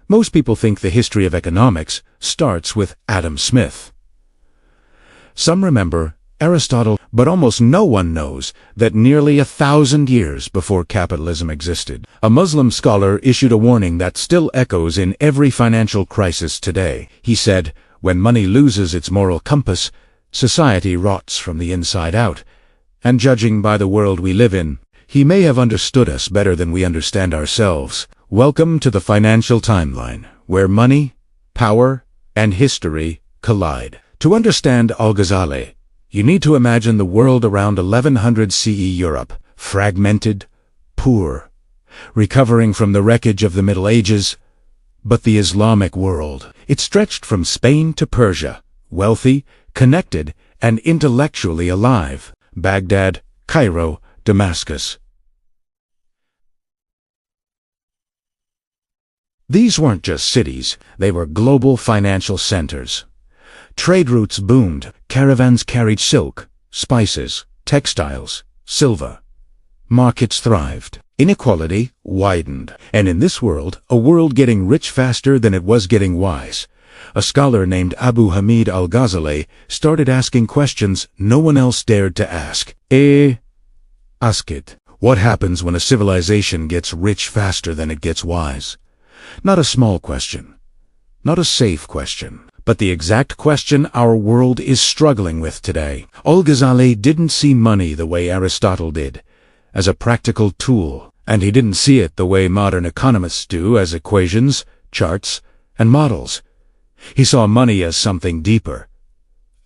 Most people think the history of economics starts with Adam Smith. Some remember Aristotle, but almost no one knows that nearly 1,000 years before capitalism existed, a Muslim scholar issued a warning that still echoes in every financial crisis today. He said, "When money loses its moral compass, society rots from the inside out." And judging by the world we live in, he may have understood us better than we understand ourselves. Welcome to the financial timeline, where money, power, and history collide. To understand Al-Ghazali, you need to imagine the world around 1100 CE Europe, fragmented, poor, recovering from the wreckage of the Middle Ages. But the Islamic world, it stretched from Spain to Persia, wealthy, connected, and intellectually alive. Baghdad, Cairo, Damascus. These weren't just cities, they were global financial centers. Trade routes boomed, caravans carried silk, spices, textiles, silver. Markets thrived. Inequality widened. And in this world, a world getting rich faster than it was getting wise, a scholar named Abu Hamid Al-Ghazali started asking questions no one else dared to ask. Ask it. What happens when a civilization gets rich faster than it gets wise? Not a small question. Not a safe question. But the exact question our world is struggling with today. Al-Ghazali didn't see money the way Aristotle did, as a practical tool, and he didn't see it the way modern economists do, as equations, charts, and models. He saw money as something deeper,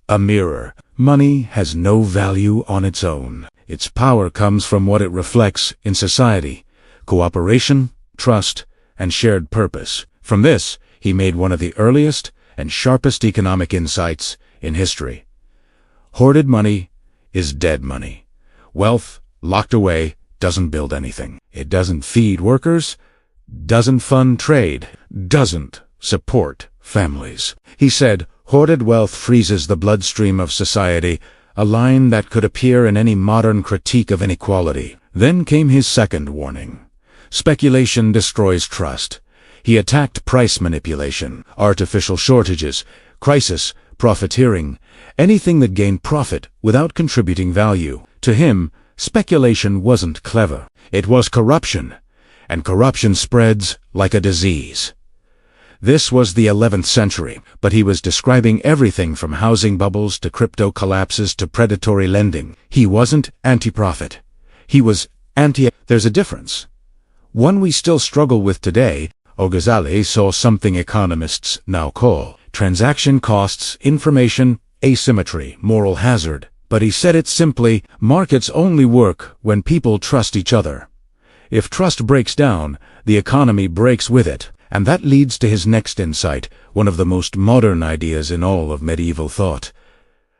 a mirror. Money has no value on its own. Its power comes from what it reflects in society: cooperation, trust, and shared purpose. From this, he made one of the earliest and sharpest economic insights in history. Hoarded money is dead money. Wealth, locked away, doesn't build anything. It doesn't feed workers, doesn't fund trade, doesn't support families. He said, hoarded wealth freezes the bloodstream of society, a line that could appear in any modern critique of inequality. Then came his second warning. Speculation destroys trust. He attacked price manipulation, artificial shortages, crisis, profiteering, anything that gained profit without contributing value. To him, speculation wasn't clever. It was corruption, and corruption spreads like a disease. This was the 11th century, but he was describing everything from housing bubbles to crypto collapses to predatory lending. He wasn't anti-profit. He was anti. There's a difference. One we still struggle with today. Al-Ghazali saw something economists now call transaction costs, information asymmetry, moral hazard. But he said it simply: markets only work when people trust each other. If trust breaks down, the economy breaks with it. And that leads to his next insight, one of the most modern ideas in all of medieval thought.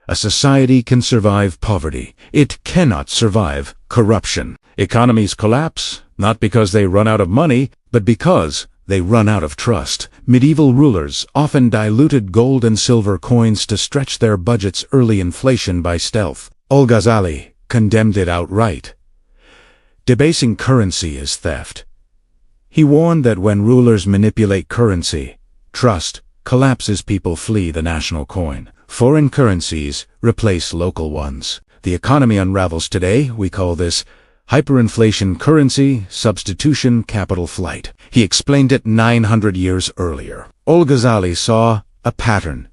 A society can survive poverty. It cannot survive corruption. Economies collapse, not because they run out of money, but because they run out of trust. Medieval rulers often diluted gold and silver coins to stretch their budgets. Early inflation by stealth. Al-Ghazali condemned it outright. Debasing currency is theft. He warned that when rulers manipulate currency, trust collapses. People flee the national coin. Foreign currencies replace local ones. The economy unravels today. We call this hyperinflation, currency substitution, capital flight. He explained it 900 years earlier. Al-Ghazali saw a pattern.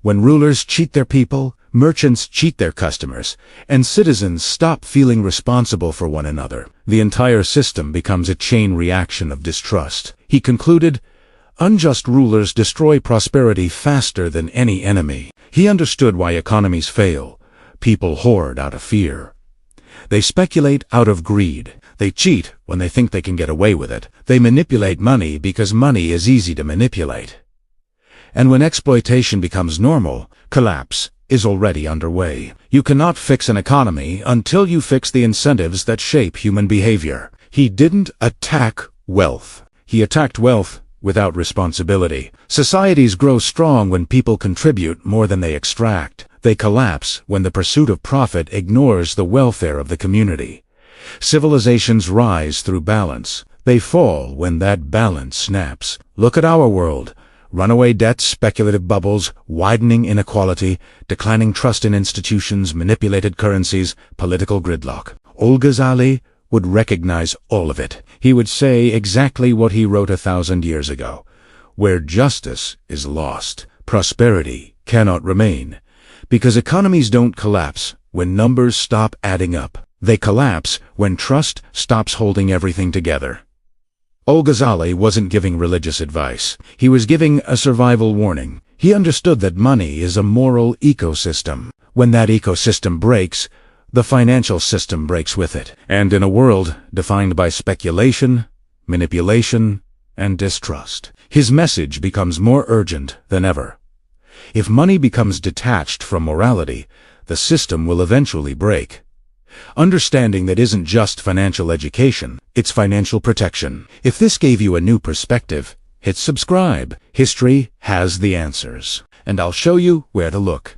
When rulers cheat their people, merchants cheat their customers, and citizens stop feeling responsible for one another, the entire system becomes a chain reaction of distrust. He concluded, unjust rulers destroy prosperity faster than any enemy. He understood why economies fail. People hoard out of fear. They speculate out of greed. They cheat when they think they can get away with it. They manipulate money because money is easy to manipulate. And when exploitation becomes normal, collapse is already underway. You cannot fix an economy until you fix the incentives that shape human behavior. He didn't attack wealth. He attacked wealth without responsibility. Societies grow strong when people contribute more than they extract. They collapse when the pursuit of profit ignores the welfare of the community. Civilizations rise through balance. They fall when that balance snaps. Look at our world. Runaway debts, speculative bubbles, widening inequality, declining trust in institutions, manipulated currencies, political gridlock. Al-Ghazali would recognize all of it. He would say exactly what he wrote 1,000 years ago. Where justice is lost, prosperity cannot remain. Because economies don't collapse when numbers stop adding up. They collapse when trust stops holding everything together. Al-Ghazali wasn't giving religious advice. He was giving a survival warning. He understood that money is a moral ecosystem. When that ecosystem breaks, the financial system breaks with it. And in a world defined by speculation, manipulation, and distrust, his message becomes more urgent than ever. If money becomes detached from morality, the system will eventually break. Understanding that isn't just financial education, it's financial protection. If this gave you a new perspective, hit subscribe. History has the answers, and I'll show you where to look.